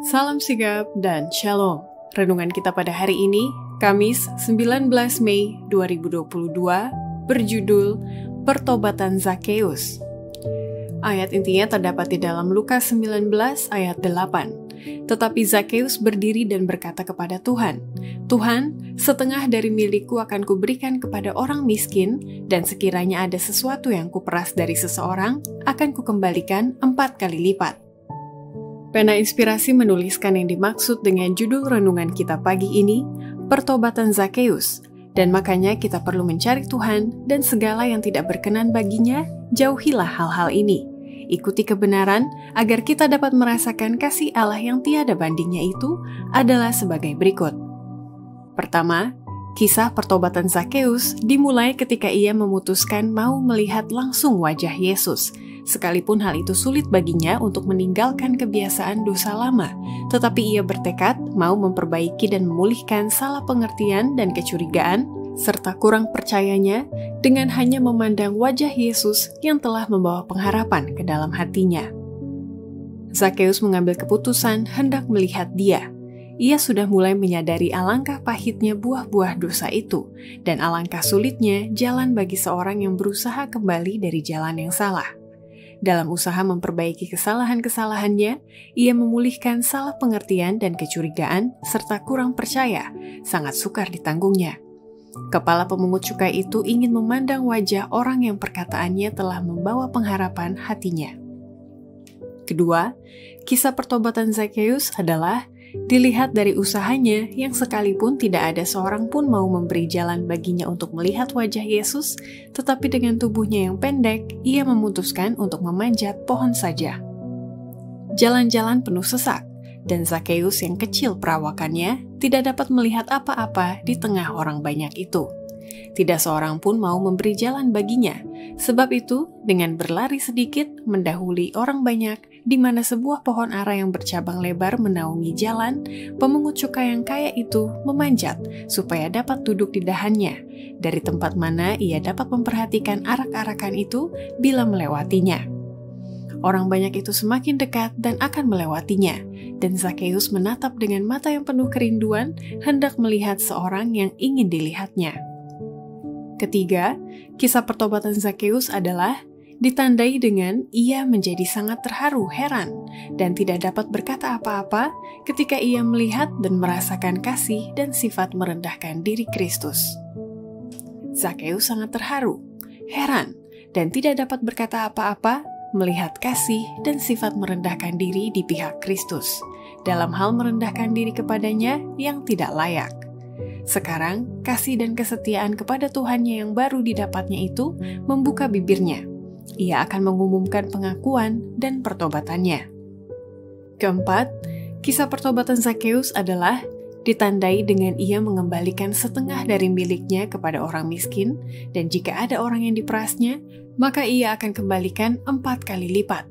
Salam sigap dan shalom. Renungan kita pada hari ini, Kamis 19 Mei 2022, berjudul Pertobatan Zakeus. Ayat intinya terdapat di dalam Lukas 19 ayat 8. Tetapi Zakeus berdiri dan berkata kepada Tuhan, "Tuhan, setengah dari milikku akan kuberikan kepada orang miskin, dan sekiranya ada sesuatu yang kuperas dari seseorang, akan kukembalikan 4 kali lipat." Pena Inspirasi menuliskan yang dimaksud dengan judul renungan kita pagi ini, Pertobatan Zakeus, dan makanya kita perlu mencari Tuhan dan segala yang tidak berkenan baginya, jauhilah hal-hal ini. Ikuti kebenaran agar kita dapat merasakan kasih Allah yang tiada bandingnya itu adalah sebagai berikut. Pertama, kisah pertobatan Zakeus dimulai ketika ia memutuskan mau melihat langsung wajah Yesus, sekalipun hal itu sulit baginya untuk meninggalkan kebiasaan dosa lama, tetapi ia bertekad mau memperbaiki dan memulihkan salah pengertian dan kecurigaan, serta kurang percayanya dengan hanya memandang wajah Yesus yang telah membawa pengharapan ke dalam hatinya. Zakeus mengambil keputusan hendak melihat Dia. Ia sudah mulai menyadari alangkah pahitnya buah-buah dosa itu, dan alangkah sulitnya jalan bagi seorang yang berusaha kembali dari jalan yang salah. Dalam usaha memperbaiki kesalahan-kesalahannya, ia memulihkan salah pengertian dan kecurigaan, serta kurang percaya, sangat sukar ditanggungnya. Kepala pemungut cukai itu ingin memandang wajah orang yang perkataannya telah membawa pengharapan hatinya. Kedua, kisah pertobatan Zakeus adalah dilihat dari usahanya yang sekalipun tidak ada seorang pun mau memberi jalan baginya untuk melihat wajah Yesus, tetapi dengan tubuhnya yang pendek, ia memutuskan untuk memanjat pohon saja. Jalan-jalan penuh sesak, dan Zakeus yang kecil perawakannya tidak dapat melihat apa-apa di tengah orang banyak itu. Tidak seorang pun mau memberi jalan baginya, sebab itu dengan berlari sedikit mendahului orang banyak, di mana sebuah pohon ara yang bercabang lebar menaungi jalan, pemungut cukai yang kaya itu memanjat supaya dapat duduk di dahannya, dari tempat mana ia dapat memperhatikan arak-arakan itu bila melewatinya. Orang banyak itu semakin dekat dan akan melewatinya, dan Zakeus menatap dengan mata yang penuh kerinduan, hendak melihat seorang yang ingin dilihatnya. Ketiga, kisah pertobatan Zakeus adalah ditandai dengan ia menjadi sangat terharu, heran, dan tidak dapat berkata apa-apa ketika ia melihat dan merasakan kasih dan sifat merendahkan diri Kristus. Zakeus sangat terharu, heran, dan tidak dapat berkata apa-apa melihat kasih dan sifat merendahkan diri di pihak Kristus, dalam hal merendahkan diri kepadanya yang tidak layak. Sekarang, kasih dan kesetiaan kepada Tuhannya yang baru didapatnya itu membuka bibirnya. Ia akan mengumumkan pengakuan dan pertobatannya. Keempat, kisah pertobatan Zakeus adalah ditandai dengan ia mengembalikan setengah dari miliknya kepada orang miskin, dan jika ada orang yang diperasnya, maka ia akan kembalikan 4 kali lipat.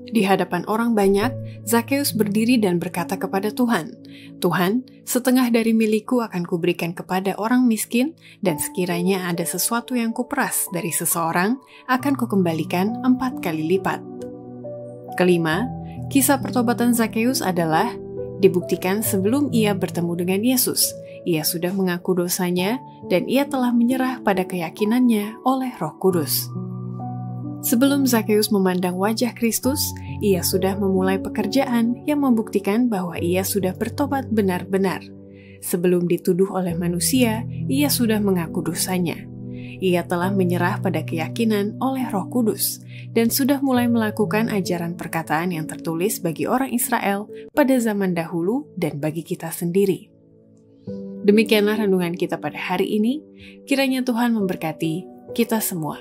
Di hadapan orang banyak, Zakeus berdiri dan berkata kepada Tuhan, "Tuhan, setengah dari milikku akan kuberikan kepada orang miskin, dan sekiranya ada sesuatu yang kuperas dari seseorang, akan kukembalikan 4 kali lipat." Kelima, kisah pertobatan Zakeus adalah dibuktikan sebelum ia bertemu dengan Yesus. Ia sudah mengaku dosanya, dan ia telah menyerah pada keyakinannya oleh Roh Kudus. Sebelum Zakeus memandang wajah Kristus, ia sudah memulai pekerjaan yang membuktikan bahwa ia sudah bertobat benar-benar. Sebelum dituduh oleh manusia, ia sudah mengaku dosanya. Ia telah menyerah pada keyakinan oleh Roh Kudus, dan sudah mulai melakukan ajaran perkataan yang tertulis bagi orang Israel pada zaman dahulu dan bagi kita sendiri. Demikianlah renungan kita pada hari ini. Kiranya Tuhan memberkati kita semua.